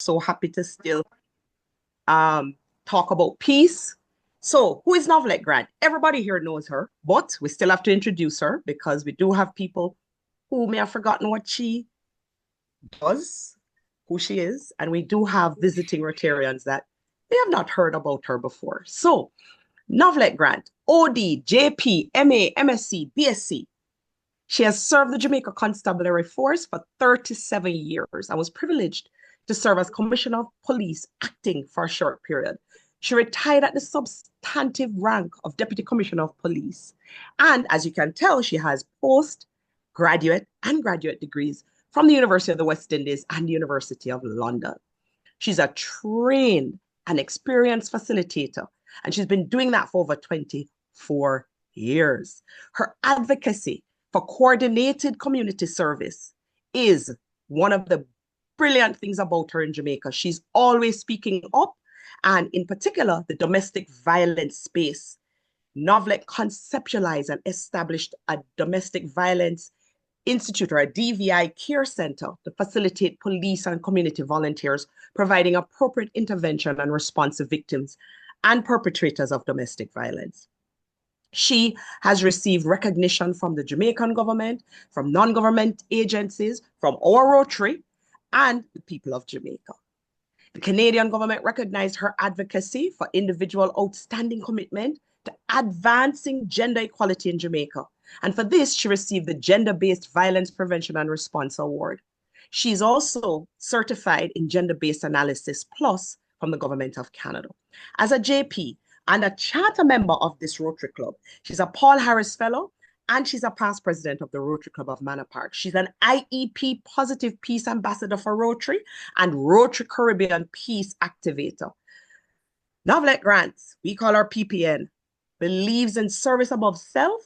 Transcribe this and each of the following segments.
so happy to still talk about peace. So, who is Novelet Grant? Everybody here knows her, but we still have to introduce her because we do have people who may have forgotten what she does, who she is, and we do have visiting Rotarians that may have not heard about her before. So, Novelet Grant, OD, JP, MA, MSc, BSc. She has served the Jamaica Constabulary Force for 37 years and was privileged to serve as Commissioner of Police acting for a short period. She retired at the substantive rank of Deputy Commissioner of Police. And as you can tell, she has postgraduate and graduate degrees from the University of the West Indies and the University of London. She's a trained and experienced facilitator, and she's been doing that for over 24 years. Her advocacy for coordinated community service is one of the brilliant things about her in Jamaica. She's always speaking up, and in particular, the domestic violence space. Novelet conceptualized and established a domestic violence institute, or a DVI care center, to facilitate police and community volunteers providing appropriate intervention and response to victims and perpetrators of domestic violence. She has received recognition from the Jamaican government, from non-government agencies, from our Rotary, and the people of Jamaica. The Canadian government recognized her advocacy for individual outstanding commitment to advancing gender equality in Jamaica. And for this, she received the Gender-Based Violence Prevention and Response Award. She's also certified in Gender-Based Analysis Plus from the Government of Canada. As a JP and a charter member of this Rotary Club, she's a Paul Harris Fellow, and she's a past president of the Rotary Club of Manor Park. She's an IEP Positive Peace Ambassador for Rotary and Rotary Caribbean Peace Activator. Novelet Grant, we call her PPN, believes in service above self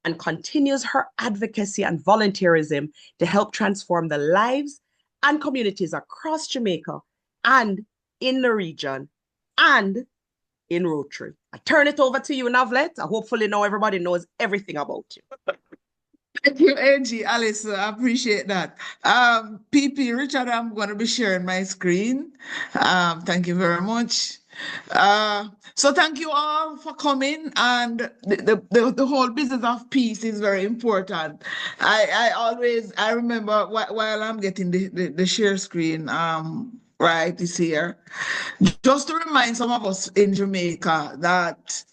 and continues her advocacy and volunteerism to help transform the lives and communities across Jamaica and in the region and in Rotary. I turn it over to you, Novelet. Hopefully now everybody knows everything about you. Thank you, Angie, Alice. I appreciate that. PP, Richard, I'm going to be sharing my screen. Thank you very much. So thank you all for coming, and the whole business of peace is very important. I remember while I'm getting the share screen, right, this here, just to remind some of us in Jamaica that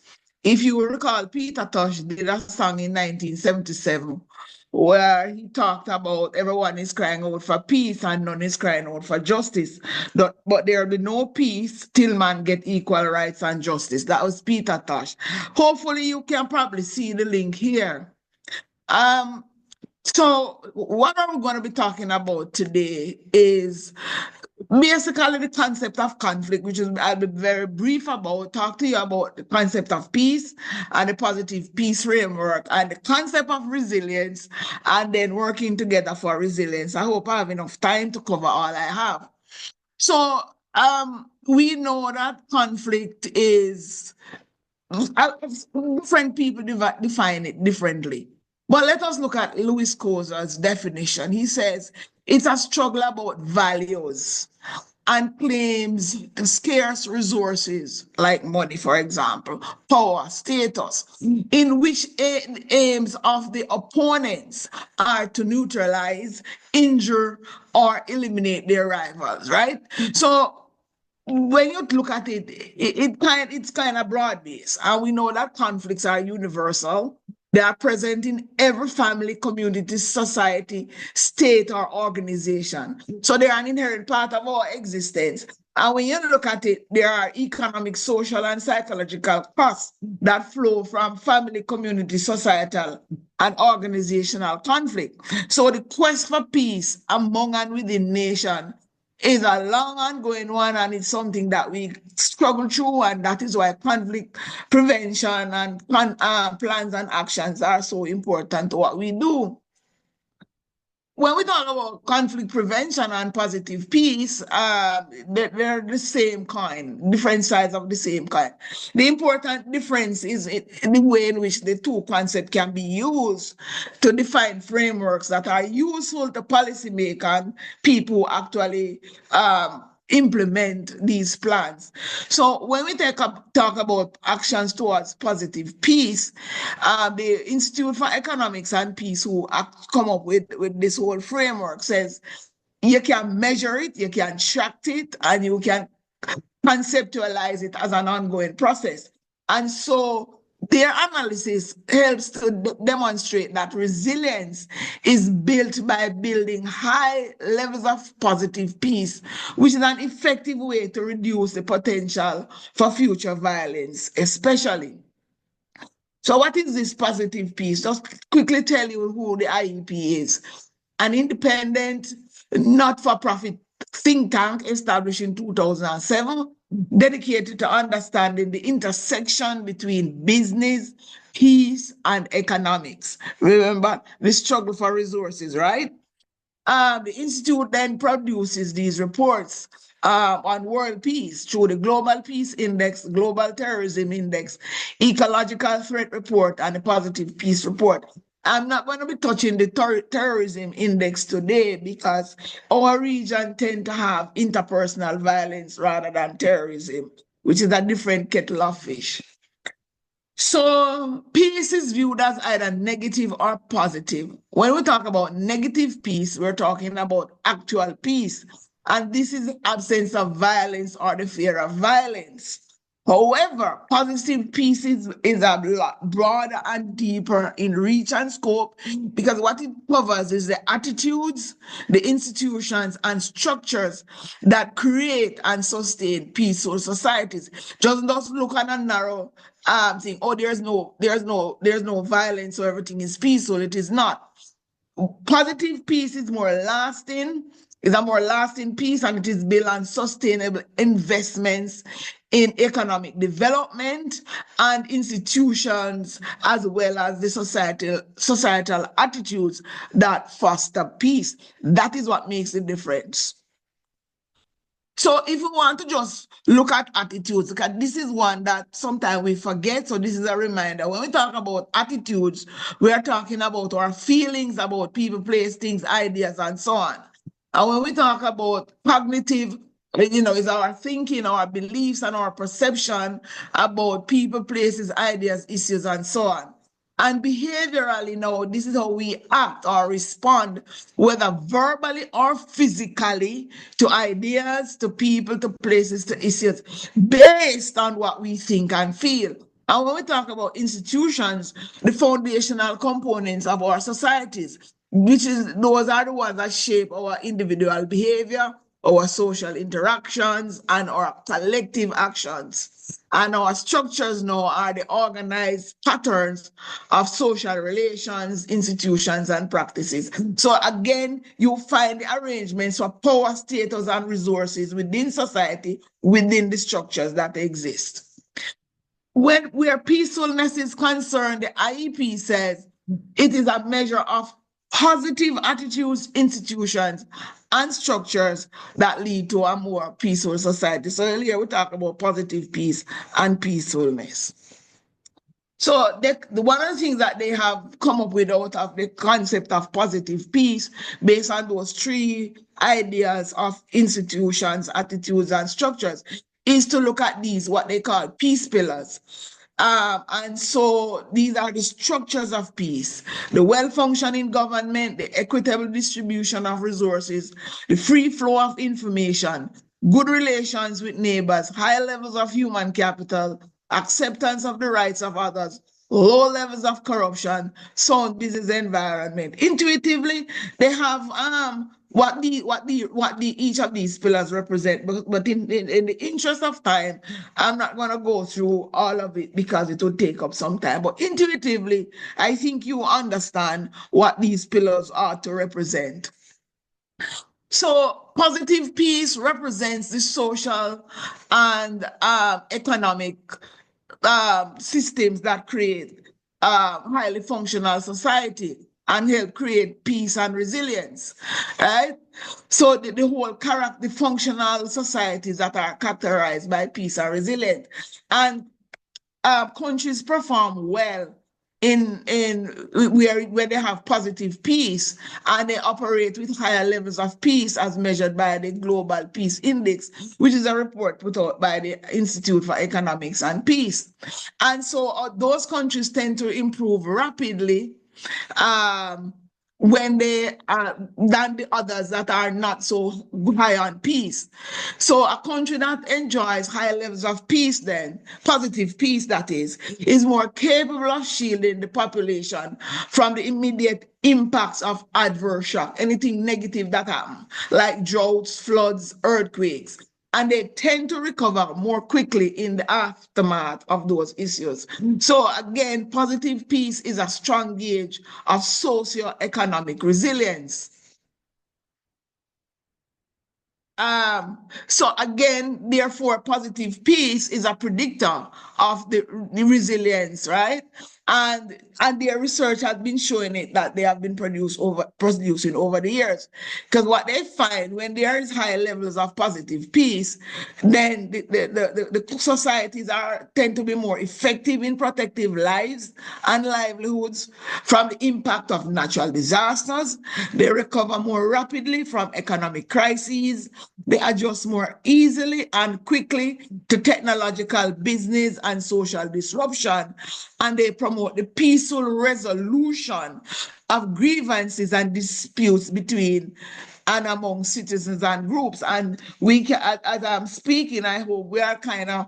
if you recall, Peter Tosh did a song in 1977 where he talked about everyone is crying out for peace and none is crying out for justice. But there'll be no peace till man get equal rights and justice. That was Peter Tosh. Hopefully you can probably see the link here. So what I'm going to be talking about today is basically the concept of conflict, which is I'll be very brief about, talk to you about the concept of peace and the positive peace framework and the concept of resilience, and then working together for resilience. I hope I have enough time to cover all I have. So we know that conflict is, different people define it differently. But let us look at Louis Koza's definition. He says it's a struggle about values and claims scarce resources like money, for example, power, status, in which aims of the opponents are to neutralize, injure, or eliminate their rivals, right? So when you look at it, it's kind of broad-based, and we know that conflicts are universal. They are present in every family, community, society, state, or organization. So they are an inherent part of our existence. And when you look at it, there are economic, social, and psychological costs that flow from family, community, societal, and organizational conflict. So the quest for peace among and within nations is a long ongoing one, and it's something that we struggle through, and that is why conflict prevention and plans and actions are so important to what we do. When we talk about conflict prevention and positive peace, they're the same coin, different sides of the same coin. The important difference is in the way in which the two concepts can be used to define frameworks that are useful to policymakers and people who actually implement these plans. So when we talk about actions towards positive peace, the Institute for Economics and Peace, who come up with this whole framework, says you can measure it, you can track it, and you can conceptualize it as an ongoing process. And so their analysis helps to demonstrate that resilience is built by building high levels of positive peace, which is an effective way to reduce the potential for future violence, especially. So what is this positive peace? Just quickly tell you who the IEP is. An independent, not-for-profit think tank established in 2007, dedicated to understanding the intersection between business, peace, and economics. Remember the struggle for resources, right? The Institute then produces these reports on world peace through the Global Peace Index, Global Terrorism Index, Ecological Threat Report, and the Positive Peace Report. I'm not going to be touching the terrorism index today because our region tend to have interpersonal violence rather than terrorism, which is a different kettle of fish. So peace is viewed as either negative or positive. When we talk about negative peace, we're talking about actual peace. And this is the absence of violence or the fear of violence. However, positive peace is a lot broader and deeper in reach and scope because what it covers is the attitudes, the institutions, and structures that create and sustain peaceful societies. Just don't look at a narrow thing. Oh, there's no violence, so everything is peaceful. It is not. Positive peace is more lasting. It's a more lasting peace, and it is built on sustainable investments in economic development and institutions, as well as the societal attitudes that foster peace. That is what makes the difference. So if we want to just look at attitudes, because this is one that sometimes we forget, so this is a reminder. When we talk about attitudes, we are talking about our feelings about people, place, things, ideas, and so on. And when we talk about cognitive, is our thinking, our beliefs, and our perception about people, places, ideas, issues, and so on. And behaviorally, now, this is how we act or respond, whether verbally or physically, to ideas, to people, to places, to issues, based on what we think and feel. And when we talk about institutions, the foundational components of our societies, those are the ones that shape our individual behavior, our social interactions, and our collective actions. And our structures now are the organized patterns of social relations, institutions, and practices. So again, you find the arrangements for power, status, and resources within society, within the structures that exist. Where peacefulness is concerned, the IEP says it is a measure of positive attitudes, institutions, and structures that lead to a more peaceful society. So earlier we talked about positive peace and peacefulness. So one of the things that they have come up with out of the concept of positive peace, based on those three ideas of institutions, attitudes, and structures, is to look at these, what they call peace pillars. And so these are the structures of peace: the well-functioning government, the equitable distribution of resources, the free flow of information, good relations with neighbors, high levels of human capital, acceptance of the rights of others, low levels of corruption, sound business environment. Intuitively, they have what each of these pillars represent. But in the interest of time, I'm not going to go through all of it because it will take up some time. But intuitively, I think you understand what these pillars are to represent. So positive peace represents the social and economic systems that create highly functional society and help create peace and resilience, right? So the whole the functional societies that are characterized by peace and resilience. And countries perform well in where they have positive peace, and they operate with higher levels of peace as measured by the Global Peace Index, which is a report put out by the Institute for Economics and Peace. And so those countries tend to improve rapidly when they are than the others that are not so high on peace. So a country that enjoys high levels of peace, then positive peace that is more capable of shielding the population from the immediate impacts of adverse shock, anything negative that happens, like droughts, floods, earthquakes, and they tend to recover more quickly in the aftermath of those issues. So again, positive peace is a strong gauge of socio-economic resilience. So again, therefore, positive peace is a predictor of the resilience, right? And their research has been showing it that they have been producing over the years. Because what they find when there is high levels of positive peace, then the societies tend to be more effective in protecting lives and livelihoods from the impact of natural disasters. They recover more rapidly from economic crises. They adjust more easily and quickly to technological, business, and social disruption. And they promote the peaceful resolution of grievances and disputes between and among citizens and groups. And we can, as I'm speaking, I hope we are kind of,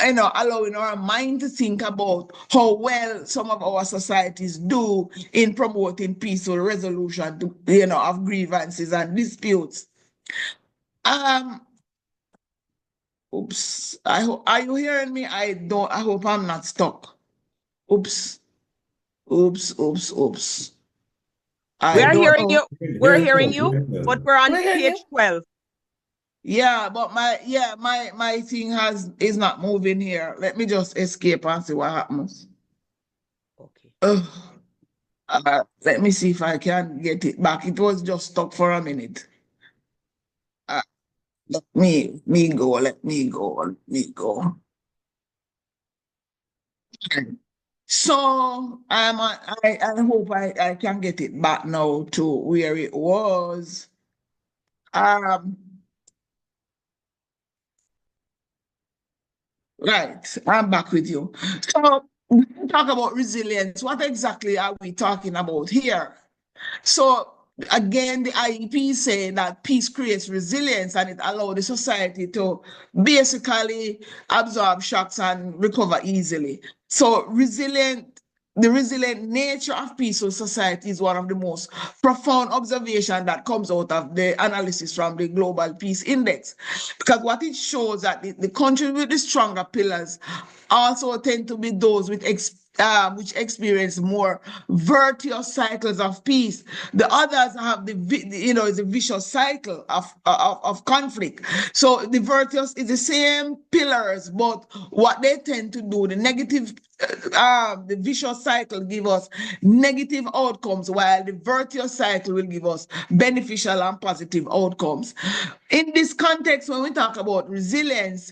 allowing our mind to think about how well some of our societies do in promoting peaceful resolution to, of grievances and disputes. Oops. Are you hearing me? I hope I'm not stuck. Oops. Oops. We are hearing know. you. We're hearing you, but we're on page 12. Yeah, but my thing is not moving here. Let me just escape and see what happens. Okay. Let me see if I can get it back. It was just stuck for a minute. Let me go. So I hope I can get it back now to where it was. Right, I'm back with you. So we talk about resilience. What exactly are we talking about here? So again, the IEP is saying that peace creates resilience and it allows the society to basically absorb shocks and recover easily. So the resilient nature of peaceful society is one of the most profound observations that comes out of the analysis from the Global Peace Index. Because what it shows that the countries with the stronger pillars also tend to be those with which experience more virtuous cycles of peace. The others have the vicious cycle of conflict. So the virtuous is the same pillars, but what they tend to do, the vicious cycle give us negative outcomes, while the virtuous cycle will give us beneficial and positive outcomes. In this context, when we talk about resilience,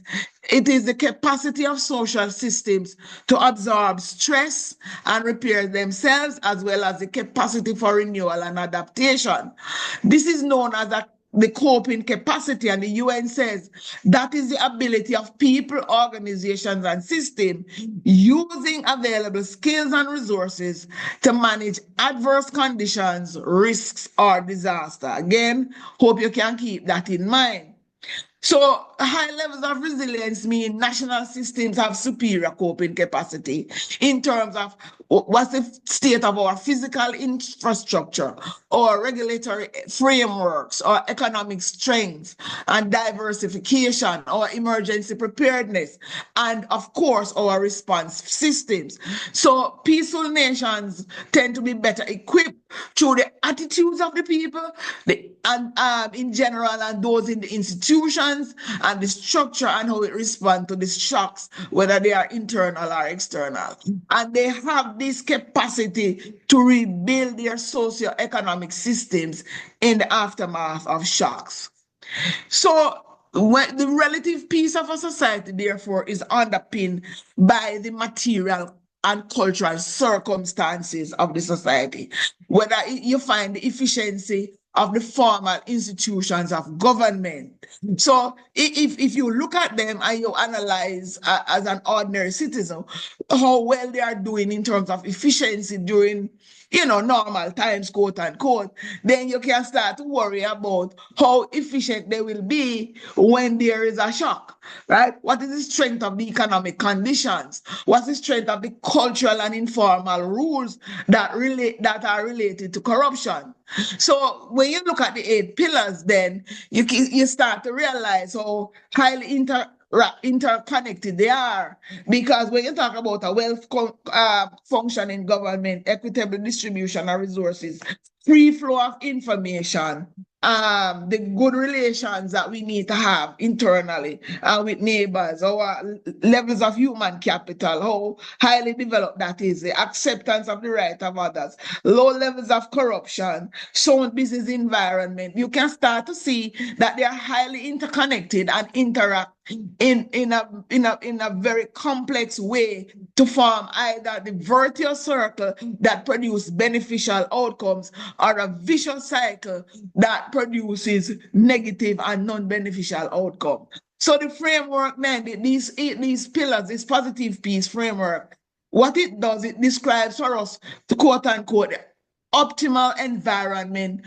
it is the capacity of social systems to absorb stress and repair themselves, as well as the capacity for renewal and adaptation. This is known as the coping capacity, and the UN says that is the ability of people, organizations, and systems using available skills and resources to manage adverse conditions, risks, or disaster. Again, hope you can keep that in mind. So high levels of resilience mean national systems have superior coping capacity in terms of what's the state of our physical infrastructure or regulatory frameworks or economic strength and diversification or emergency preparedness, and of course our response systems. So peaceful nations tend to be better equipped through the attitudes of the people and in general, and those in the institutions and the structure and how it responds to the shocks, whether they are internal or external. And they have this capacity to rebuild their socio-economic systems in the aftermath of shocks. So when the relative peace of a society, therefore, is underpinned by the material and cultural circumstances of the society. Whether you find the efficiency of the formal institutions of government. So if you look at them and you analyze as an ordinary citizen how well they are doing in terms of efficiency during normal times, quote unquote, then you can start to worry about how efficient they will be when there is a shock, right? What is the strength of the economic conditions? What's the strength of the cultural and informal rules that are related to corruption? So when you look at the 8 pillars, then you start to realize how highly interconnected they are. Because when you talk about a functioning government, equitable distribution of resources, free flow of information, the good relations that we need to have internally with neighbors, our levels of human capital, how highly developed that is, the acceptance of the right of others, low levels of corruption, sound business environment, you can start to see that they are highly interconnected and interact in a very complex way to form either the virtuous circle that produce beneficial outcomes or a vicious cycle that produces negative and non-beneficial outcome. So the framework, man, these pillars, this positive peace framework, what it does, it describes for us the quote unquote optimal environment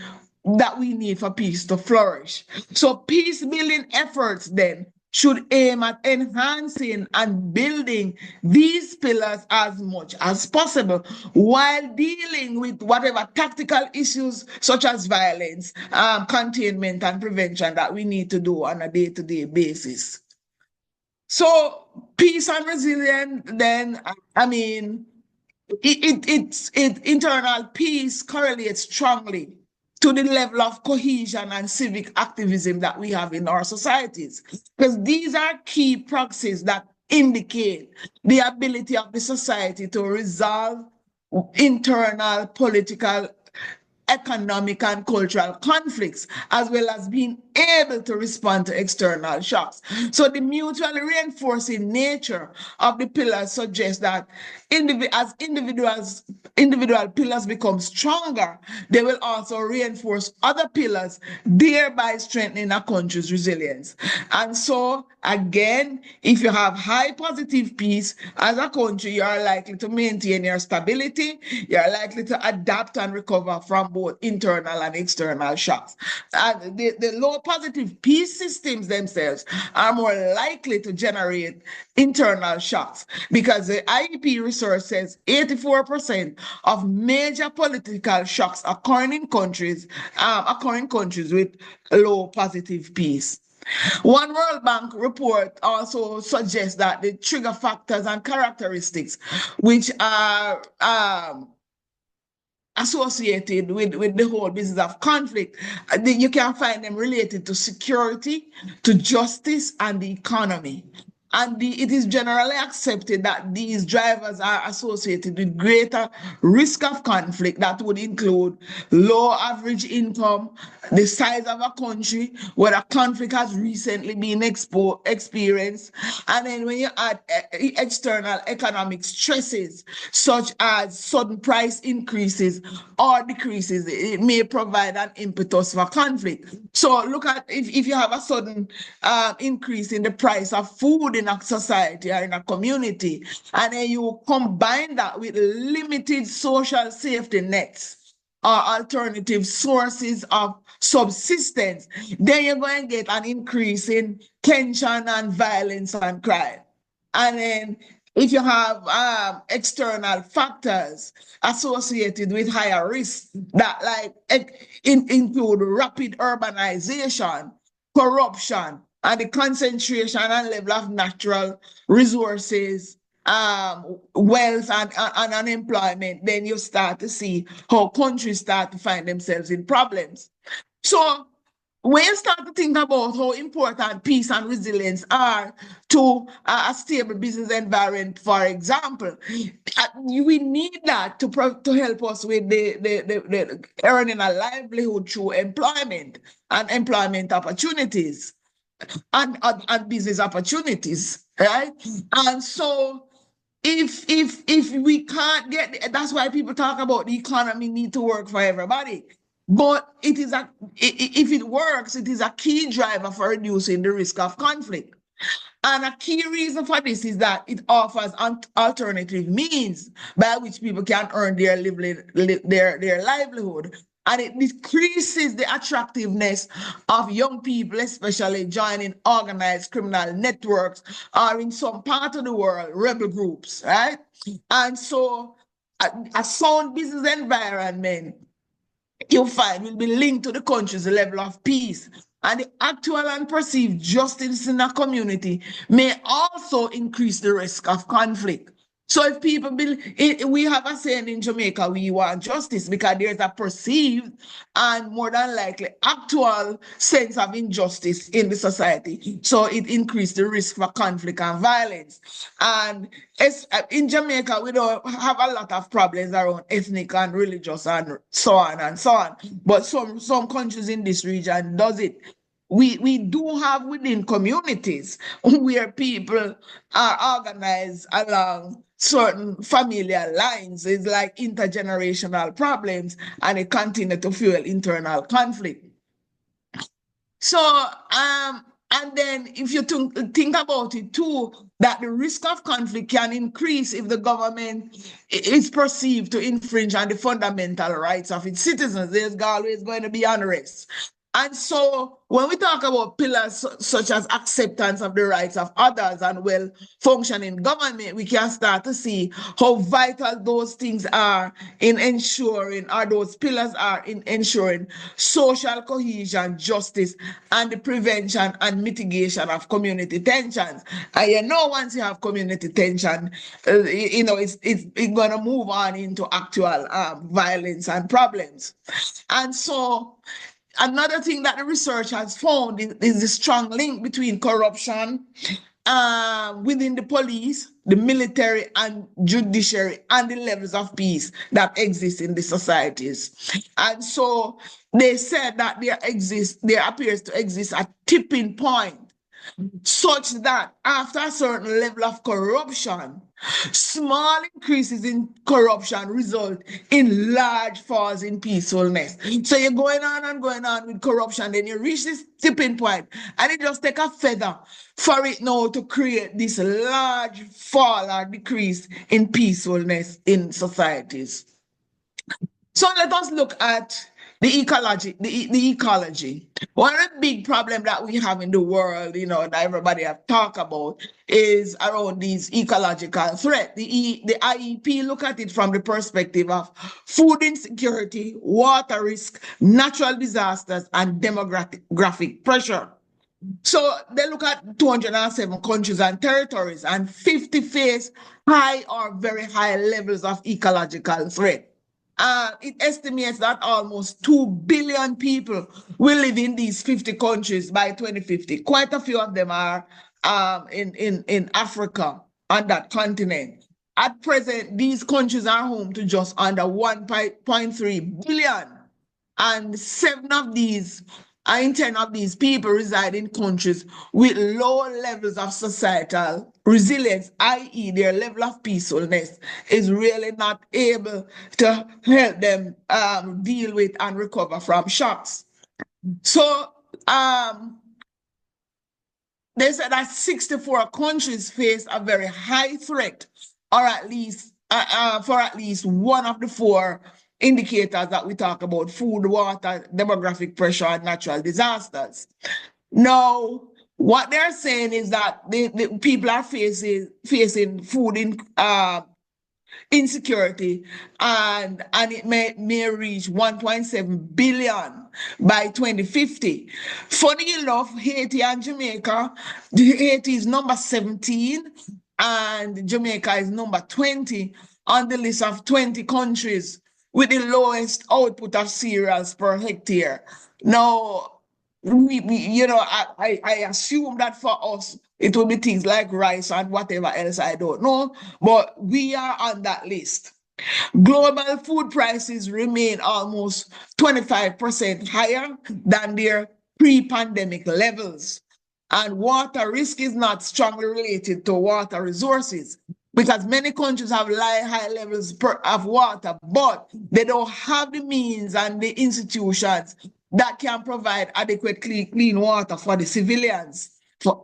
that we need for peace to flourish. So peace building efforts then should aim at enhancing and building these pillars as much as possible while dealing with whatever tactical issues such as violence, containment and prevention that we need to do on a day-to-day basis. So peace and resilience, then, I mean, internal peace correlates strongly to the level of cohesion and civic activism that we have in our societies. Because these are key proxies that indicate the ability of the society to resolve internal political, economic and cultural conflicts, as well as being able to respond to external shocks. So the mutually reinforcing nature of the pillars suggests that as individual pillars become stronger, they will also reinforce other pillars, thereby strengthening a country's resilience. And so, again, if you have high positive peace as a country, you are likely to maintain your stability, you are likely to adapt and recover from both internal and external shocks. And the low positive peace systems themselves are more likely to generate internal shocks because the IEP research says 84% of major political shocks occurring in countries with low positive peace. One World Bank report also suggests that the trigger factors and characteristics which are associated with the whole business of conflict, you can find them related to security, to justice, and the economy. And it is generally accepted that these drivers are associated with greater risk of conflict that would include low average income, the size of a country, where a conflict has recently been experienced, and then when you add external economic stresses, such as sudden price increases or decreases, it may provide an impetus for conflict. So look at if you have a sudden increase in the price of food in a society or in a community, and then you combine that with limited social safety nets or alternative sources of subsistence, then you're going to get an increase in tension and violence and crime. And then if you have external factors associated with higher risk that include rapid urbanization, corruption, and the concentration and level of natural resources, wealth and unemployment, then you start to see how countries start to find themselves in problems. So when you start to think about how important peace and resilience are to a stable business environment, for example, we need that to help us with the earning a livelihood through employment and employment opportunities and business opportunities, right? And so if we can't get, that's why people talk about the economy need to work for everybody. But it is if it works, it is a key driver for reducing the risk of conflict. And a key reason for this is that it offers alternative means by which people can earn their livelihood. And it decreases the attractiveness of young people, especially joining organized criminal networks or in some part of the world, rebel groups, right? And so a sound business environment you find will be linked to the country's level of peace. And the actual and perceived justice in a community may also increase the risk of conflict. So if people believe, we have a saying in Jamaica, we want justice because there's a perceived and more than likely actual sense of injustice in the society. So it increases the risk for conflict and violence. And in Jamaica, we don't have a lot of problems around ethnic and religious and so on and so on. But some countries in this region does it. We do have within communities where people are organized along certain familiar lines. It's like intergenerational problems, and it continue to fuel internal conflict. So, and then if you think about it too, that the risk of conflict can increase if the government is perceived to infringe on the fundamental rights of its citizens. There's always going to be unrest. And so when we talk about pillars such as acceptance of the rights of others and well-functioning government, we can start to see how vital those things are in ensuring, or those pillars are in ensuring social cohesion, justice, and the prevention and mitigation of community tensions. And once you have community tension, it's going to move on into actual violence and problems. And so another thing that the research has found is the strong link between corruption within the police, the military, and judiciary, and the levels of peace that exist in the societies. And so they said that there appears to exist a tipping point such that after a certain level of corruption, small increases in corruption result in large falls in peacefulness. So you're going on and going on with corruption, then you reach this tipping point, and it just takes a feather for it now to create this large fall or decrease in peacefulness in societies. So let us look at the ecology. One of the big problems that we have in the world, that everybody have talked about, is around these ecological threats. The IEP look at it from the perspective of food insecurity, water risk, natural disasters, and demographic pressure. So they look at 207 countries and territories, and 50 face high or very high levels of ecological threat. It estimates that almost 2 billion people will live in these 50 countries by 2050. Quite a few of them are in Africa, on that continent. At present, these countries are home to just under 1.3 billion. And 10 of these people reside in countries with low levels of societal resilience, i.e. their level of peacefulness is really not able to help them deal with and recover from shocks. So they said that 64 countries face a very high threat, or at least for at least one of the 4 indicators that we talk about: food, water, demographic pressure, and natural disasters. Now, what they're saying is that the people are facing food insecurity, and it may reach 1.7 billion by 2050. Funny enough, Haiti and Jamaica, Haiti is number 17 and Jamaica is number 20 on the list of 20 countries with the lowest output of cereals per hectare. Now, I assume that for us, it will be things like rice and whatever else, I don't know, but we are on that list. Global food prices remain almost 25% higher than their pre-pandemic levels. And water risk is not strongly related to water resources. because many countries have high levels of water, but they don't have the means and the institutions that can provide adequate clean water for the civilians, for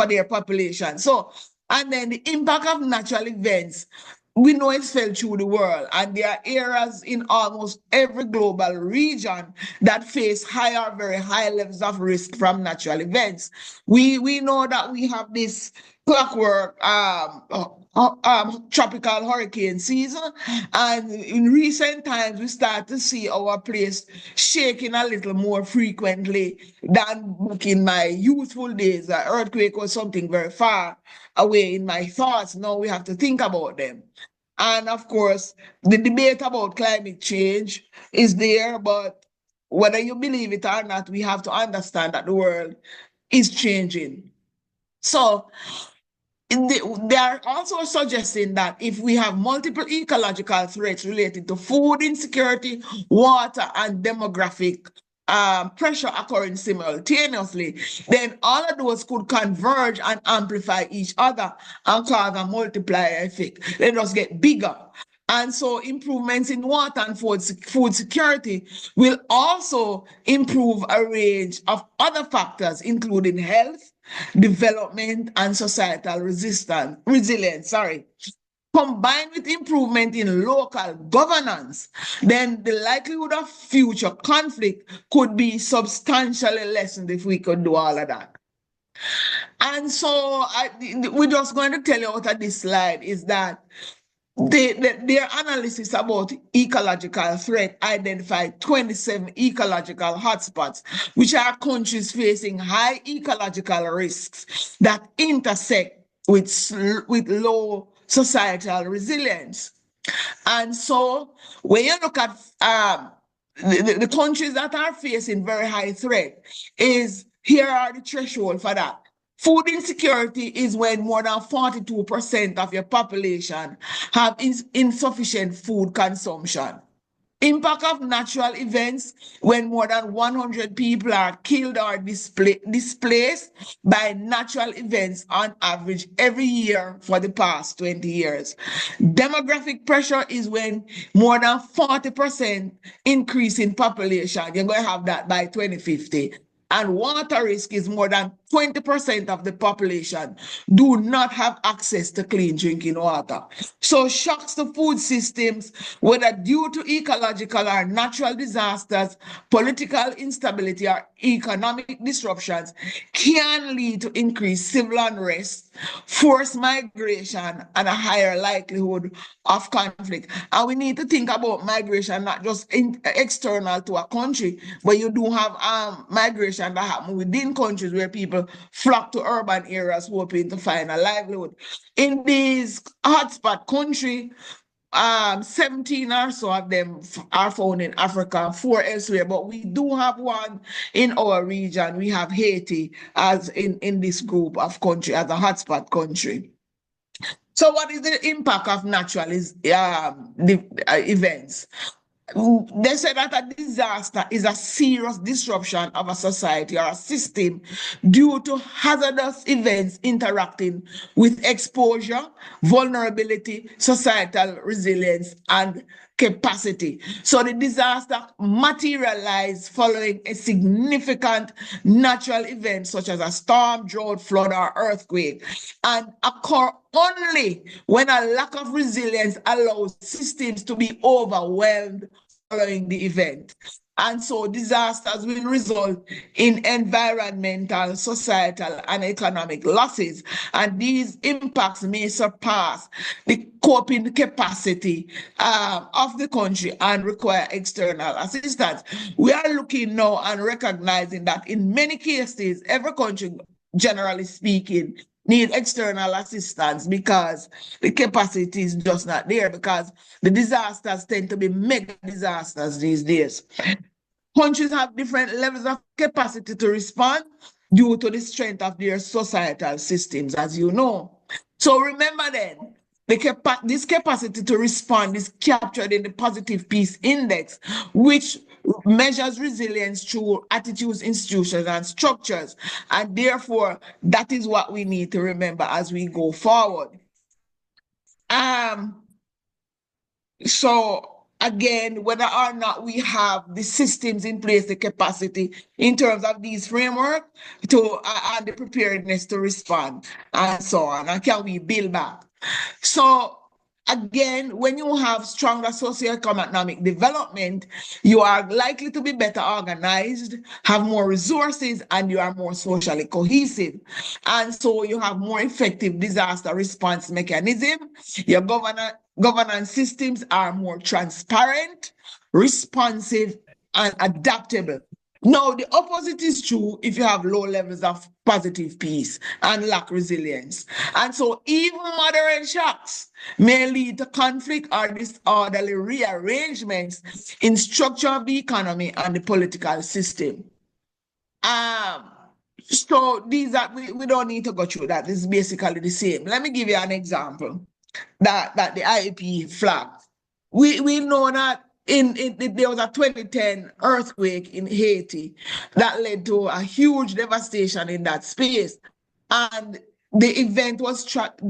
their population. So, and then the impact of natural events, we know it's felt through the world, and there are areas in almost every global region that face higher, very high levels of risk from natural events. We know that we have this clockwork tropical hurricane season, and in recent times we start to see our place shaking a little more frequently than back in my youthful days. An earthquake was something very far away in my thoughts. Now we have to think about them. And of course, the debate about climate change is there, but whether you believe it or not, we have to understand that the world is changing. So they are also suggesting that if we have multiple ecological threats related to food insecurity, water, and demographic pressure occurring simultaneously, then all of those could converge and amplify each other and cause a multiplier effect. They just get bigger. And so improvements in water and food security will also improve a range of other factors, including health, development, and societal resilience. Combined with improvement in local governance, then the likelihood of future conflict could be substantially lessened if we could do all of that. And so we're just going to tell you out of this slide is that their analysis about ecological threat identified 27 ecological hotspots, which are countries facing high ecological risks that intersect with low societal resilience. And so when you look at the countries that are facing very high threat, is here are the threshold for that. Food insecurity is when more than 42% of your population have insufficient food consumption. Impact of natural events when more than 100 people are killed or displaced by natural events on average every year for the past 20 years. Demographic pressure is when more than 40% increase in population. You're going to have that by 2050. And water risk is more than 20% of the population do not have access to clean drinking water. So shocks to food systems, whether due to ecological or natural disasters, political instability, or economic disruptions, can lead to increased civil unrest, forced migration, and a higher likelihood of conflict. And we need to think about migration not just external to a country, but you do have migration that happen within countries where people flock to urban areas hoping to find a livelihood. In these hotspot countries, 17 or so of them are found in Africa, 4 elsewhere, but we do have one in our region. We have Haiti as in this group of country as a hotspot country. So what is the impact of natural events? They say that a disaster is a serious disruption of a society or a system due to hazardous events interacting with exposure, vulnerability, societal resilience, and capacity. So the disaster materialized following a significant natural event such as a storm, drought, flood, or earthquake, and occur only when a lack of resilience allows systems to be overwhelmed following the event. And so disasters will result in environmental, societal, and economic losses. And these impacts may surpass the coping capacity of the country and require external assistance. We are looking now and recognizing that in many cases, every country, generally speaking, need external assistance because the capacity is just not there, because the disasters tend to be mega disasters these days. Countries have different levels of capacity to respond due to the strength of their societal systems, as you know. So remember then, this capacity to respond is captured in the Positive Peace Index, which measures resilience through attitudes, institutions, and structures. And therefore, that is what we need to remember as we go forward. Um, so again, whether or not we have the systems in place, the capacity in terms of these framework to and the preparedness to respond and so on, and can we build back? So again, when you have stronger socioeconomic development, you are likely to be better organized, have more resources, and you are more socially cohesive. And so you have more effective disaster response mechanism. Your governance systems are more transparent, responsive, and adaptable. No, the opposite is true if you have low levels of positive peace and lack resilience. And so even moderate shocks may lead to conflict or disorderly rearrangements in structure of the economy and the political system. So these are we don't need to go through that. This is basically the same. Let me give you an example that the IEP flagged. We know that there was a 2010 earthquake in Haiti that led to a huge devastation in that space. And the event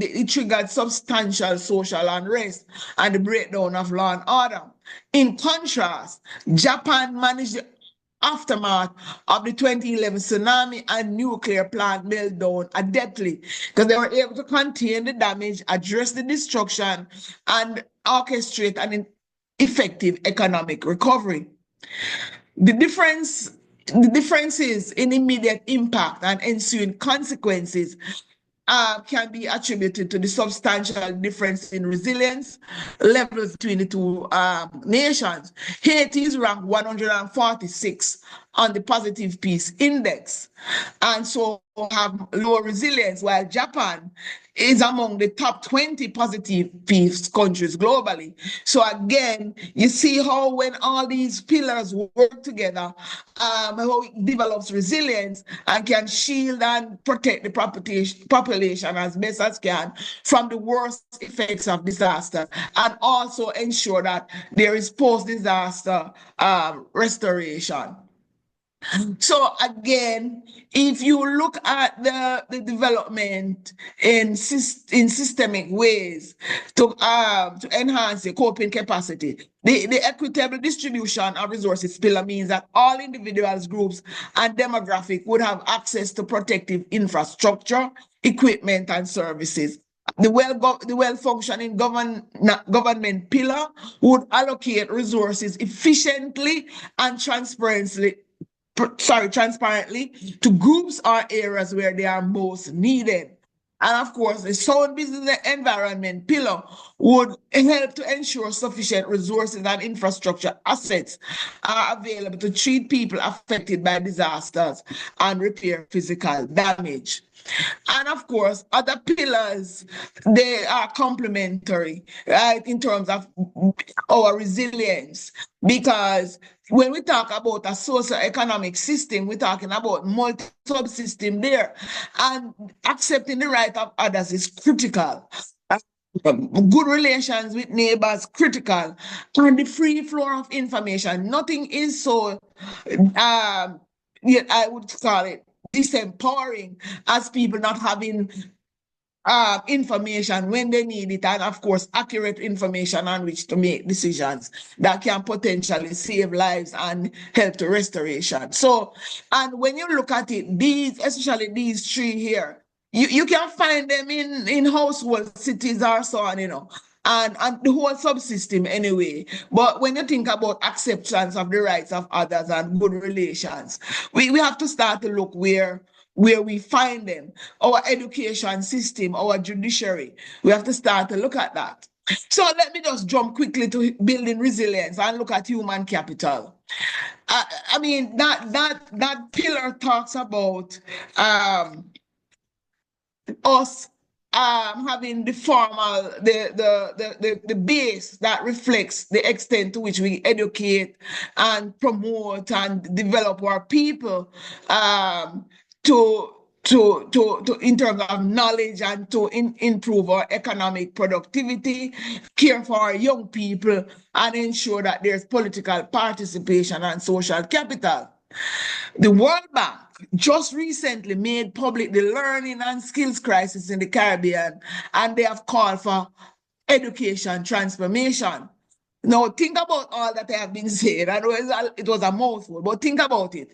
it triggered substantial social unrest and the breakdown of law and order. In contrast, Japan managed the aftermath of the 2011 tsunami and nuclear plant meltdown adeptly because they were able to contain the damage, address the destruction, and orchestrate an effective economic recovery. The differences in immediate impact and ensuing consequences can be attributed to the substantial difference in resilience levels between the two nations. Haiti is ranked 146 on the positive peace index, and so have low resilience, while Japan is among the top 20 positive peace countries globally. So again, you see how when all these pillars work together, how it develops resilience and can shield and protect the population as best as can from the worst effects of disaster, and also ensure that there is post-disaster restoration. So again, if you look at the development in systemic ways to enhance the coping capacity, the equitable distribution of resources pillar means that all individuals, groups, and demographic would have access to protective infrastructure, equipment, and services. The well-functioning government pillar would allocate resources efficiently and transparently to groups or areas where they are most needed. And of course, the sound business environment pillar would help to ensure sufficient resources and infrastructure assets are available to treat people affected by disasters and repair physical damage. And of course, other pillars, they are complementary, right, in terms of our resilience. Because when we talk about a socio-economic system, we're talking about multi-subsystem there. And accepting the right of others is critical. Good relations with neighbors critical, and the free flow of information. Nothing is so I would call it disempowering as people not having information when they need it, and of course accurate information on which to make decisions that can potentially save lives and help to restoration. So, and when you look at it, especially these three here, you can find them in household cities or so on, and the whole subsystem anyway. But when you think about acceptance of the rights of others and good relations, we have to start to look where we find them. Our education system, our judiciary, we have to start to look at that. So let me just jump quickly to building resilience and look at human capital. I mean, that pillar talks about us having the formal, the base that reflects the extent to which we educate and promote and develop our people to in terms of knowledge and to improve our economic productivity, care for our young people, and ensure that there's political participation and social capital. The World Bank just recently made public the learning and skills crisis in the Caribbean, and they have called for education transformation. Now, think about all that I have been saying. I know it was a mouthful, but think about it.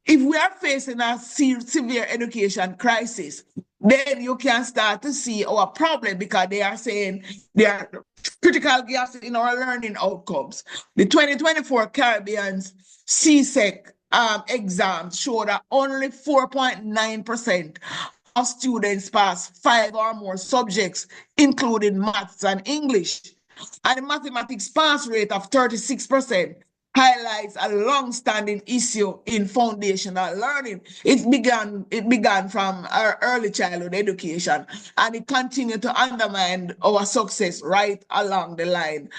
If we are facing a severe education crisis, then you can start to see our problem, because they are saying there are critical gaps in our learning outcomes. The 2024 Caribbean's CSEC exams showed that only 4.9% of students pass 5 or more subjects, including maths and English. And the mathematics pass rate of 36% highlights a long-standing issue in foundational learning. It began from our early childhood education, and it continued to undermine our success right along the line.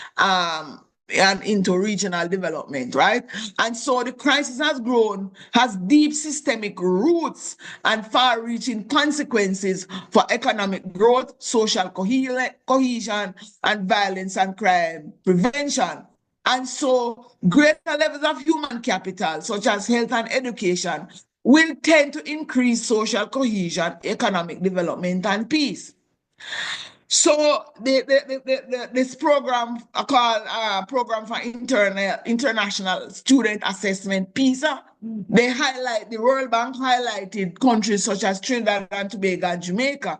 And into regional development, right? And so the crisis has deep systemic roots and far-reaching consequences for economic growth, social cohesion, and violence and crime prevention. And so greater levels of human capital, such as health and education, will tend to increase social cohesion, economic development, and peace. So this program called Program for International Student Assessment, PISA, the World Bank highlighted countries such as Trinidad and Tobago and Jamaica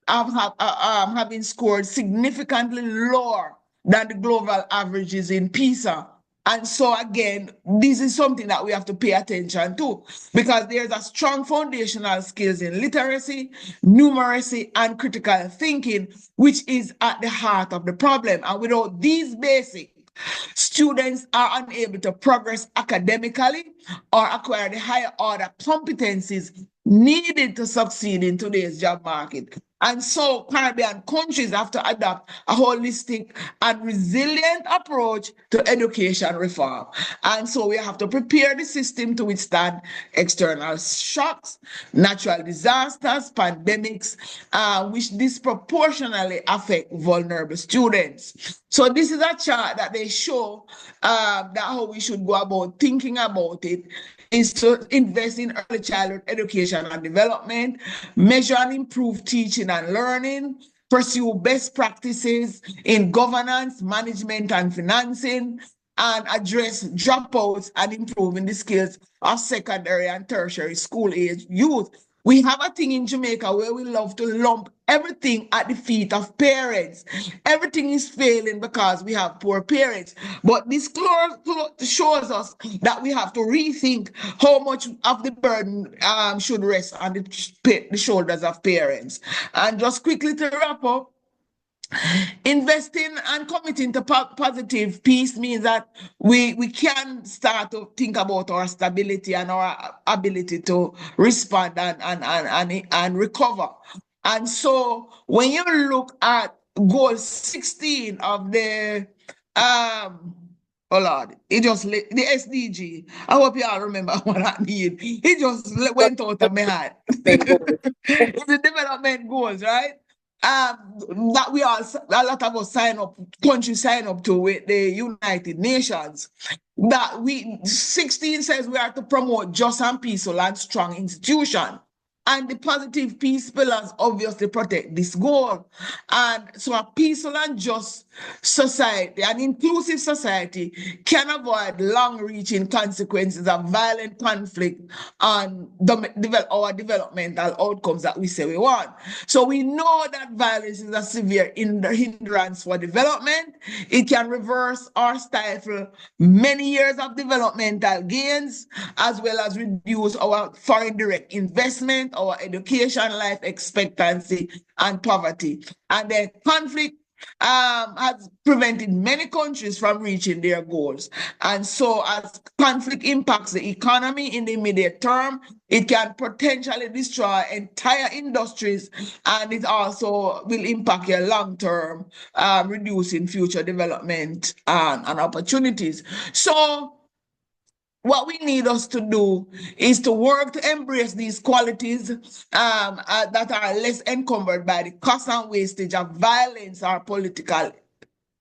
having scored significantly lower than the global averages in PISA. And so again, this is something that we have to pay attention to, because there's a strong foundational skills in literacy, numeracy, and critical thinking, which is at the heart of the problem. And without these basics, students are unable to progress academically or acquire the higher order competencies needed to succeed in today's job market. And so Caribbean countries have to adopt a holistic and resilient approach to education reform. And so we have to prepare the system to withstand external shocks, natural disasters, pandemics, which disproportionately affect vulnerable students. So this is a chart that they show that how we should go about thinking about it is to invest in early childhood education and development, measure and improve teaching and learning, pursue best practices in governance, management, and financing, and address dropouts and improving the skills of secondary and tertiary school age youth. We have a thing in Jamaica where we love to lump everything at the feet of parents. Everything is failing because we have poor parents. But this shows us that we have to rethink how much of the burden should rest on the shoulders of parents. And just quickly to wrap up, investing and committing to positive peace means that we can start to think about our stability and our ability to respond and recover. And so when you look at goal 16 of the oh Lord, it just the SDG. I hope you all remember what I mean. It just went out of my head. It's the development goals, right? That we all, a lot of us countries sign up to with the United Nations. That 16 says we are to promote just and peaceful and strong institutions. And the positive peace pillars obviously protect this goal. And so a peaceful and just society, an inclusive society, can avoid long-reaching consequences of violent conflict on our developmental outcomes that we say we want. So we know that violence is a severe hindrance for development. It can reverse or stifle many years of developmental gains, as well as reduce our foreign direct investment, our education, life expectancy, and poverty. And then conflict has prevented many countries from reaching their goals. And so as conflict impacts the economy in the immediate term, it can potentially destroy entire industries, and it also will impact your long-term, reducing future development and opportunities. So what we need us to do is to work to embrace these qualities that are less encumbered by the cost and wastage of violence or political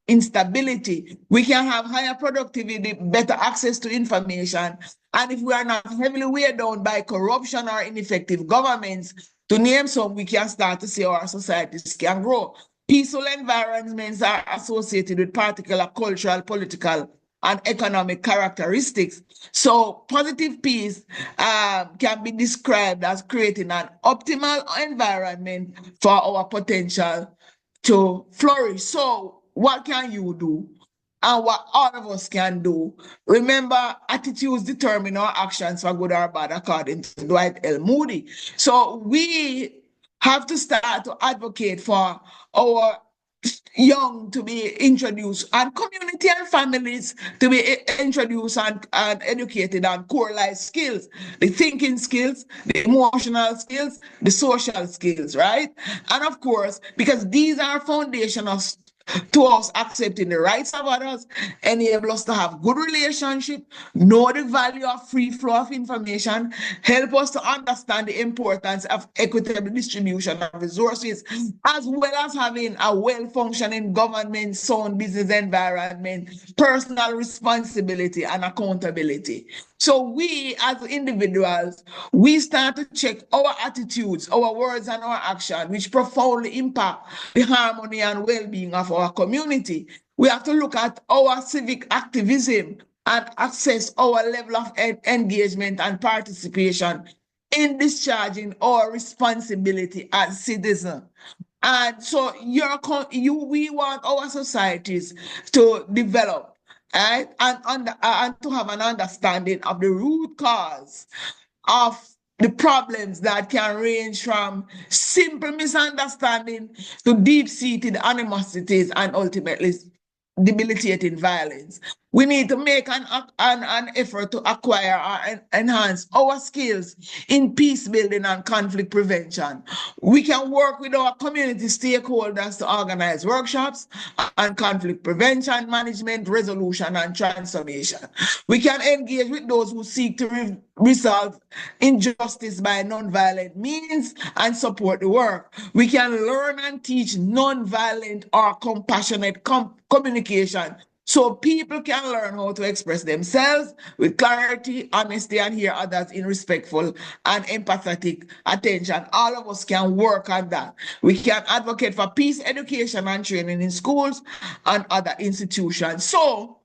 instability. We can have higher productivity, better access to information, and if we are not heavily weighed down by corruption or ineffective governments, to name some, we can start to see our societies can grow. Peaceful environments are associated with particular cultural, political, and economic characteristics. So positive peace can be described as creating an optimal environment for our potential to flourish. So what can you do? And what all of us can do. Remember, attitudes determine our actions for good or bad, according to Dwight L. Moody. So we have to start to advocate for our young to be introduced and community and families to be introduced and educated on core life skills, the thinking skills, the emotional skills, the social skills, right? And of course, because these are foundational to us accepting the rights of others, enable us to have good relationship, know the value of free flow of information, help us to understand the importance of equitable distribution of resources, as well as having a well-functioning government, sound business environment, personal responsibility and accountability. So we as individuals, we start to check our attitudes, our words and our action, which profoundly impact the harmony and well-being of our community. We have to look at our civic activism and assess our level of engagement and participation in discharging our responsibility as citizens. And so we want our societies to develop, right? And to have an understanding of the root cause of the problems that can range from simple misunderstanding to deep-seated animosities and ultimately debilitating violence. We need to make an effort to acquire or enhance our skills in peace building and conflict prevention. We can work with our community stakeholders to organize workshops on conflict prevention, management, resolution, and transformation. We can engage with those who seek to resolve injustice by nonviolent means and support the work. We can learn and teach nonviolent or compassionate communication so people can learn how to express themselves with clarity, honesty, and hear others in respectful and empathetic attention. All of us can work on that. We can advocate for peace education and training in schools and other institutions. So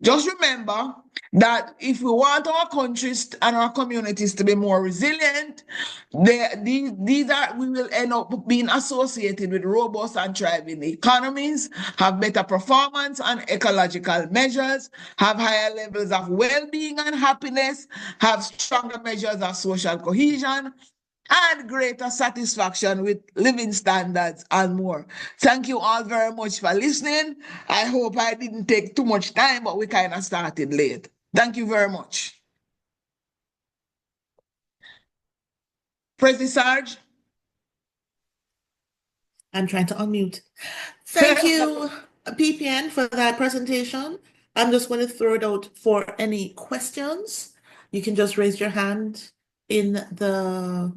just remember that if we want our countries and our communities to be more resilient, we will end up being associated with robust and thriving economies, have better performance and ecological measures, have higher levels of well-being and happiness, have stronger measures of social cohesion, and greater satisfaction with living standards and more. Thank you all very much for listening. I hope I didn't take too much time, but we kind of started late. Thank you very much. President Sarge? I'm trying to unmute. Thank you, PPN, for that presentation. I'm just going to throw it out for any questions. You can just raise your hand in the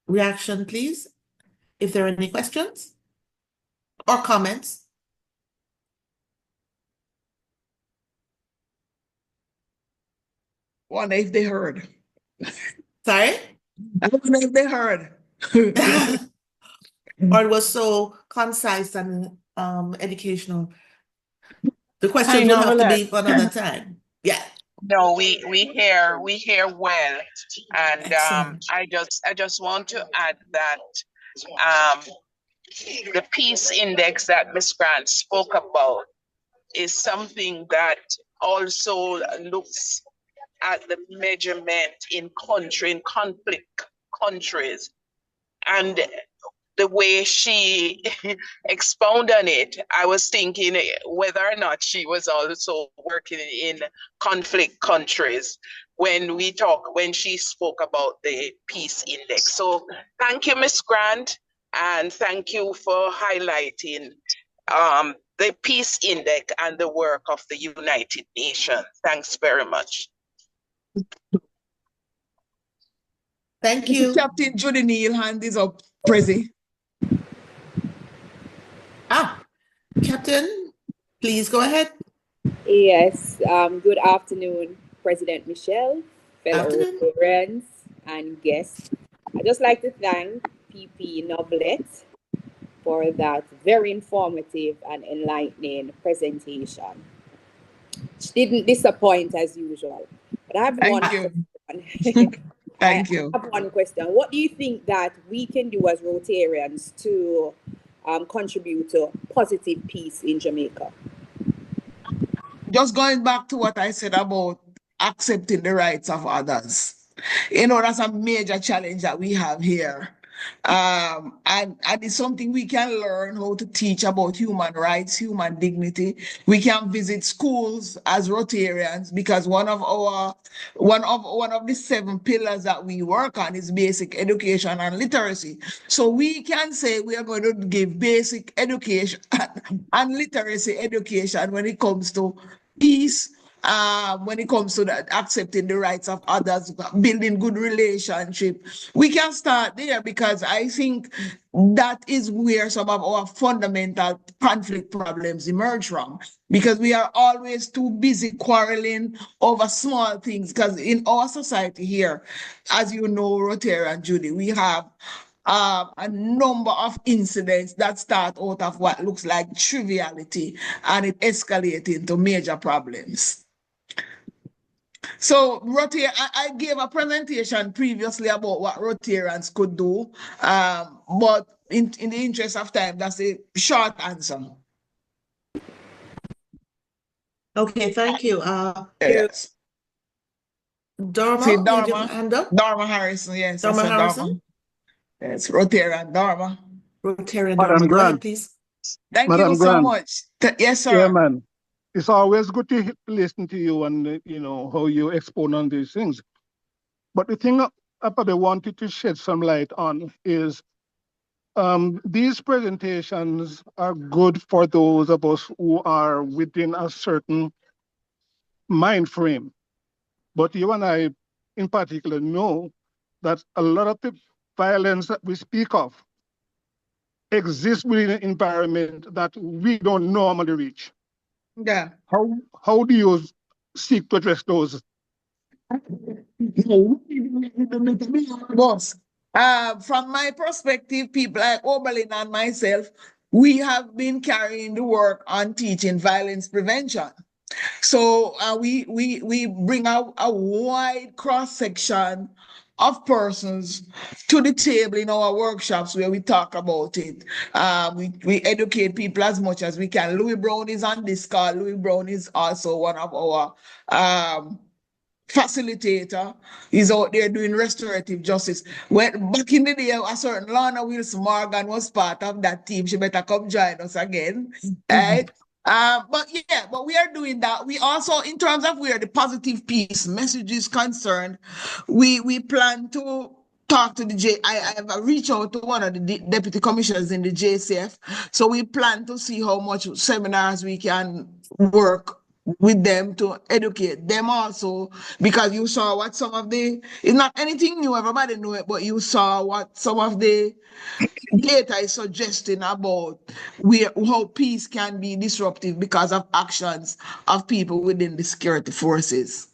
reaction, please, if there are any questions or comments. Wonder if they heard. Sorry? I don't know if they heard. Or it was so concise and educational. The questions will have to be for another time. Yeah. No, we hear well, and I just want to add that the peace index that Ms. Grant spoke about is something that also looks at the measurement in conflict countries, and the way she expounded on it, I was thinking whether or not she was also working in conflict countries when she spoke about the peace index. So thank you, Ms. Grant, and thank you for highlighting the peace index and the work of the United Nations. Thanks very much. Thank you. Captain Judy Neal, hand is up, Prezi. Captain, please go ahead. Yes, good afternoon, President Michelle, fellow Rotarians and guests. I'd just like to thank PP Noblet for that very informative and enlightening presentation. She didn't disappoint as usual. But I have one Thank you. question. Thank you. I have one question. What do you think that we can do as Rotarians to contribute to positive peace in Jamaica? Just going back to what I said about accepting the rights of others. You know, that's a major challenge that we have here. And it's something we can learn how to teach about human rights, human dignity. We can visit schools as Rotarians because one of the 7 pillars that we work on is basic education and literacy. So we can say we are going to give basic education and literacy education when it comes to peace, when it comes to that, accepting the rights of others, building good relationship. We can start there because I think that is where some of our fundamental conflict problems emerge from, because we are always too busy quarreling over small things. Because in our society here, as you know, Rotary and Judy, we have a number of incidents that start out of what looks like triviality and it escalates into major problems. So Rotary, I gave a presentation previously about what Rotarians could do, but in the interest of time, that's a short answer. Okay, thank you. Yes. Dharma, See, you give Dharma, a hand up? Dharma Harrison, yes. Dharma I said Harrison? Yes, Rotarian Dharma. Rotarian Madam Dharma, go ahead, Grant. please. Thank Madam you so Grant. much. Yes, sir. Yeah, man. It's always good to listen to you and, you know, how you expound on these things. But the thing I probably wanted to shed some light on is these presentations are good for those of us who are within a certain mind frame. But you and I, in particular, know that a lot of the violence that we speak of exists within an environment that we don't normally reach. Yeah. How do you seek to address those? Boss, from my perspective, people like Oberlin and myself, we have been carrying the work on teaching violence prevention. So we bring out a wide cross section of persons to the table in our workshops where we talk about it. We educate people as much as we can. Louis Brown is on this call. Louis Brown is also one of our facilitator. He's out there doing restorative justice. When back in the day, a certain Lorna Wilson Morgan was part of that team. She better come join us again. Right? But we are doing that. We also, in terms of where the positive peace message is concerned, we plan to talk to the I have reached out to one of the deputy commissioners in the JCF. So we plan to see how much seminars we can work with them to educate them also, because you saw what some of the, it's not anything new, everybody knew it, but you saw what some of the data is suggesting about how peace can be disruptive because of actions of people within the security forces.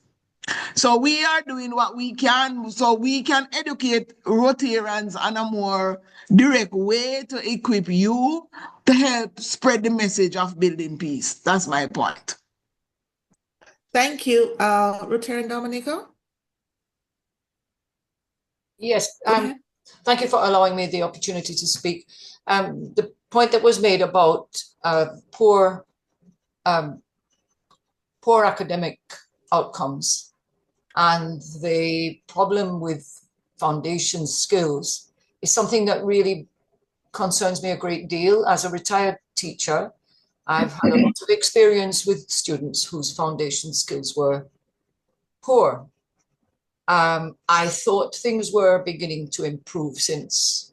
So we are doing what we can so we can educate Rotarians on a more direct way to equip you to help spread the message of building peace. That's my point. Thank you. Rotarian Dominico? Yes, thank you for allowing me the opportunity to speak. The point that was made about poor academic outcomes and the problem with foundation skills is something that really concerns me a great deal. As a retired teacher, I've had a lot of experience with students whose foundation skills were poor. I thought things were beginning to improve since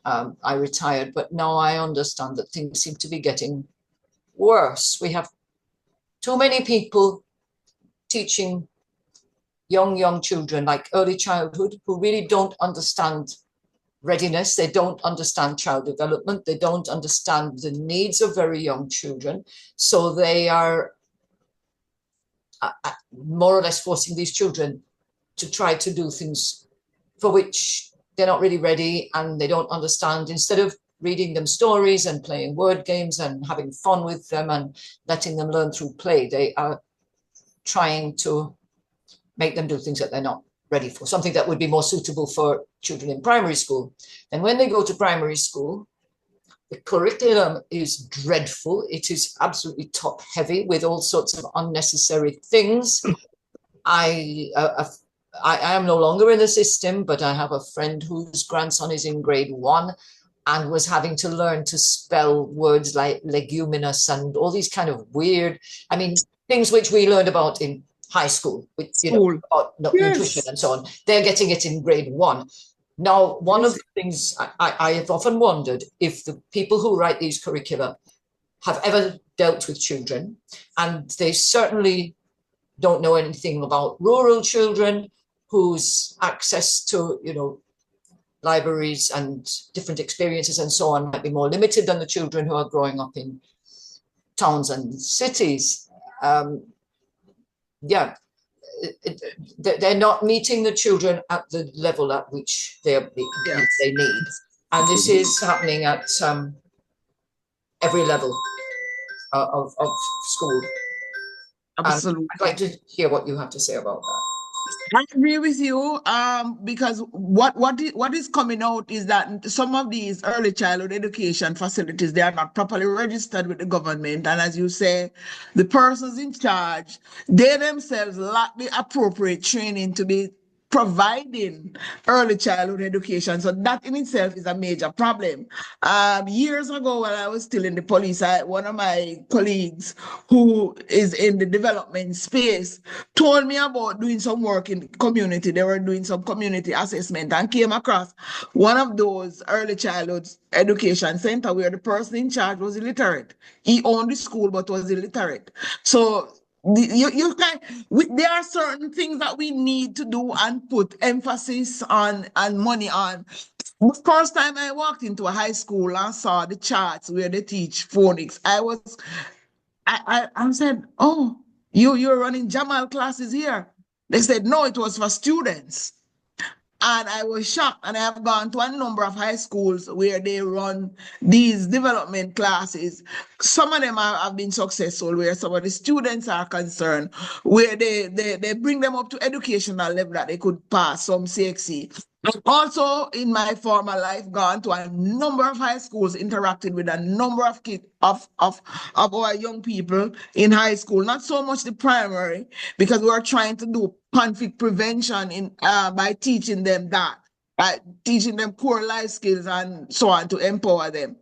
I retired, but now I understand that things seem to be getting worse. We have too many people teaching young children, like early childhood, who really don't understand readiness. They don't understand child development. They don't understand the needs of very young children. So they are more or less forcing these children to try to do things for which they're not really ready and they don't understand, instead of reading them stories and playing word games and having fun with them and letting them learn through play. They are trying to make them do things that they're not ready for, something that would be more suitable for children in primary school. And when they go to primary school, the curriculum is dreadful. It is absolutely top heavy with all sorts of unnecessary things. I am no longer in the system, but I have a friend whose grandson is in grade 1 and was having to learn to spell words like leguminous and all these kind of weird, I mean, things which we learned about in high school, with, you know, about nutrition and so on. They're getting it in grade 1. Now, one of the things I have often wondered if the people who write these curricula have ever dealt with children, and they certainly don't know anything about rural children whose access to, you know, libraries and different experiences and so on might be more limited than the children who are growing up in towns and cities. They're not meeting the children at the level at which they need. And this is happening at every level of school. Absolutely. I'd like to hear what you have to say about that. I agree with you, because what is coming out is that some of these early childhood education facilities, they are not properly registered with the government. And as you say, the persons in charge, they themselves lack the appropriate training to be providing early childhood education. So that in itself is a major problem. Years ago, when I was still in the police, one of my colleagues who is in the development space told me about doing some work in the community. They were doing some community assessment and came across one of those early childhood education center where the person in charge was illiterate. He owned the school but was illiterate. So there are certain things that we need to do and put emphasis on and money on. The first time I walked into a high school and saw the charts where they teach phonics, I said, "Oh, you're running Jamal classes here?" They said, "No, it was for students." And I was shocked, and I have gone to a number of high schools where they run these development classes. Some of them have been successful, where some of the students are concerned, where they bring them up to educational level that they could pass some CXC. Also, in my former life, gone to a number of high schools, interacted with a number of kids of our young people in high school. Not so much the primary, because we're trying to do conflict prevention by teaching them that, teaching them core life skills and so on to empower them.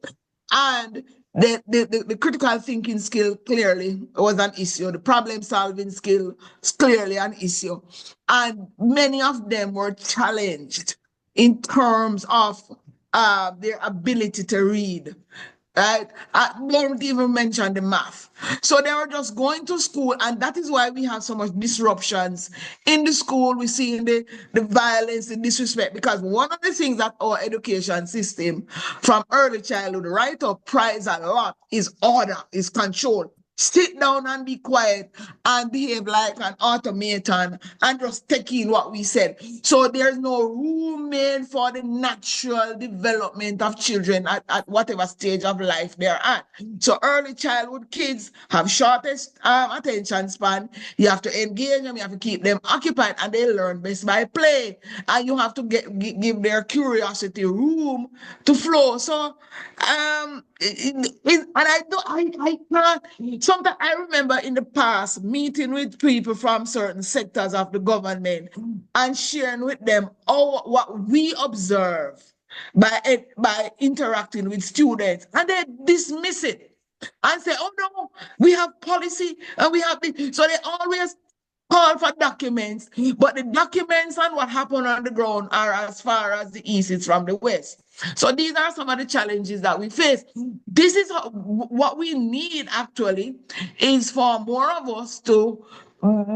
And the critical thinking skill clearly was an issue. The problem solving skill is clearly an issue. And many of them were challenged in terms of their ability to read. Right? I don't even mention the math. So they were just going to school, and that is why we have so much disruptions in the school. We see the violence, the disrespect, because one of the things that our education system from early childhood right up prize a lot is order, is control. Sit down and be quiet and behave like an automaton and just take in what we said. So there's no room made for the natural development of children at whatever stage of life they're at. So early childhood kids have shortest attention span. You have to engage them, you have to keep them occupied, and they learn best by play. And you have to give their curiosity room to flow. So I can't. Sometimes I remember in the past meeting with people from certain sectors of the government and sharing with them what we observe by interacting with students, and they dismiss it and say, "Oh no, we have policy and we have this." So they always call for documents, but the documents and what happened on the ground are as far as the east is from the west. So these are some of the challenges that we face. This is what we need actually, is for more of us to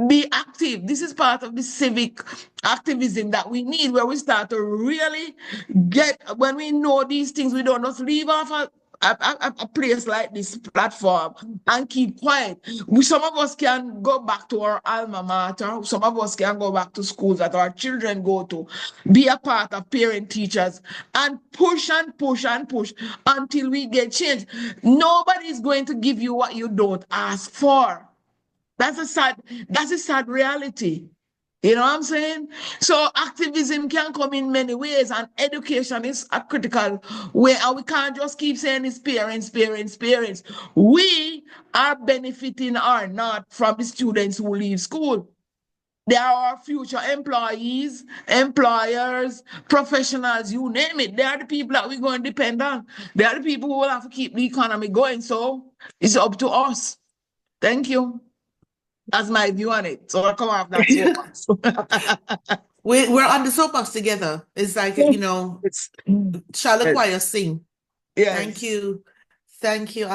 be active. This is part of the civic activism that we need, where we start to really get, when we know these things, we don't just leave off a place like this platform and keep quiet. Some of us can go back to our alma mater. Some of us can go back to schools that our children go to, be a part of parent teachers and push and push and push until we get change. Nobody is going to give you what you don't ask for. That's a sad reality. You know what I'm saying? So activism can come in many ways, and education is a critical way. And we can't just keep saying it's parents, parents, parents. We are benefiting or not from the students who leave school. They are our future employees, employers, professionals, you name it. They are the people that we're going to depend on. They are the people who will have to keep the economy going. So it's up to us. Thank you. That's my view on it. So I'll come off that soapbox. We're on the soapbox together. It's like, you know, shall the choir sing? Yes. Thank you. Thank you,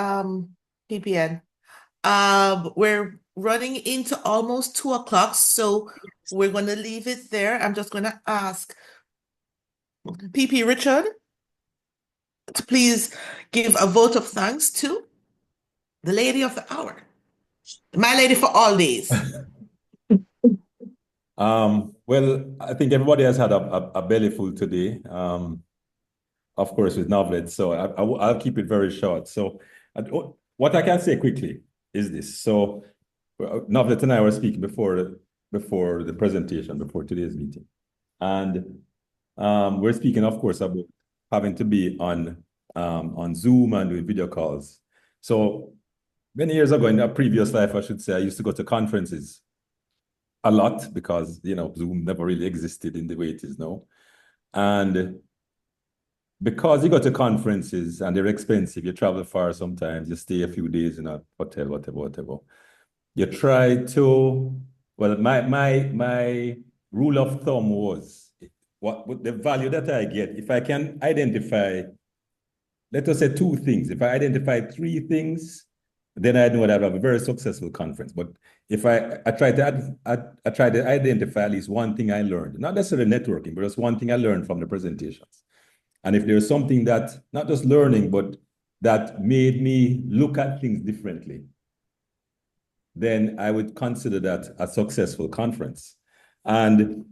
PPN. We're running into almost 2 o'clock, so we're going to leave it there. I'm just going to ask PP Richard to please give a vote of thanks to the lady of the hour. My lady for all days. Well, I think everybody has had a belly full today, of course, with Novlet. So I'll keep it very short. So what I can say quickly is this. So Novlet and I were speaking before the presentation, before today's meeting. And we're speaking, of course, about having to be on Zoom and doing video calls. So many years ago in a previous life, I should say, I used to go to conferences a lot because, you know, Zoom never really existed in the way it is now. And because you go to conferences and they're expensive, you travel far sometimes, you stay a few days in a hotel, whatever. You try to, well, my rule of thumb was what the value that I get, if I can identify, let us say 2 things. If I identify 3 things, then I know that I have a very successful conference. But if I try to identify at least one thing I learned, not necessarily networking, but just one thing I learned from the presentations. And if there's something that, not just learning, but that made me look at things differently, then I would consider that a successful conference. And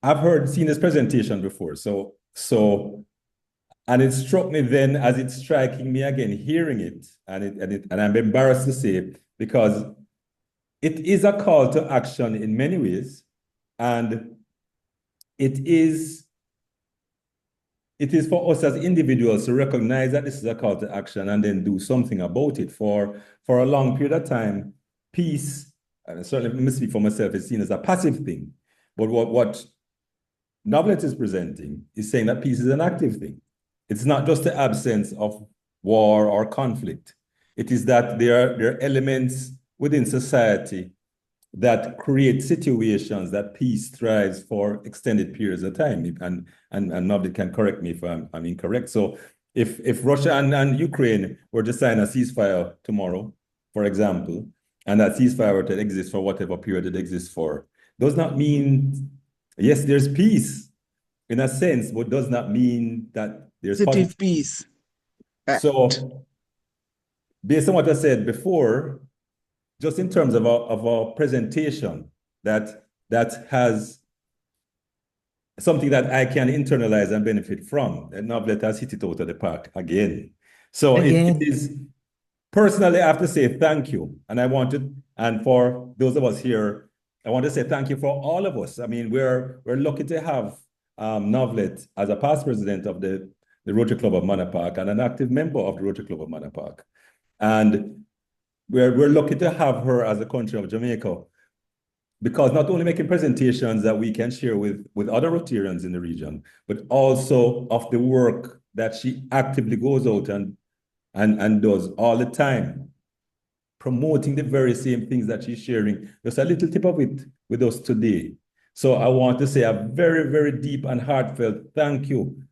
I've seen this presentation before. And it struck me then as it's striking me again, hearing it, and I'm embarrassed to say it, because it is a call to action in many ways, and it is for us as individuals to recognize that this is a call to action and then do something about it. For a long period of time, peace, and certainly let me speak for myself, is seen as a passive thing. But what Novlet is presenting is saying that peace is an active thing. It's not just the absence of war or conflict. It is that there are elements within society that create situations that peace thrives for extended periods of time. And nobody can correct me if I'm incorrect. So if Russia and Ukraine were to sign a ceasefire tomorrow, for example, and that ceasefire were to exist for whatever period it exists for, does not mean, yes, there's peace in a sense, but does not mean that there's positive peace. So, based on what I said before, just in terms of our presentation, that has something that I can internalize and benefit from, and Novlet has hit it out of the park again. So it is, personally, I have to say thank you. And for those of us here, I want to say thank you for all of us. I mean, we're lucky to have Novlet as a past president of the Rotary Club of Manor Park and an active member of the Rotary Club of Manor Park. And we're lucky to have her as a country of Jamaica, because not only making presentations that we can share with other Rotarians in the region, but also of the work that she actively goes out and does all the time, promoting the very same things that she's sharing. Just a little tip of it with us today. So I want to say a very, very deep and heartfelt thank you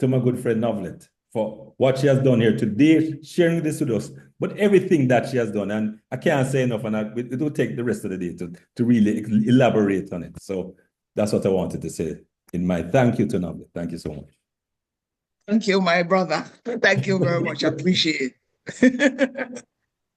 to my good friend Novlet for what she has done here today, sharing this with us, but everything that she has done. And I can't say enough, and it will take the rest of the day to really elaborate on it. So that's what I wanted to say in my thank you to Novlet. Thank you so much. Thank you, my brother. Thank you very much. I appreciate it.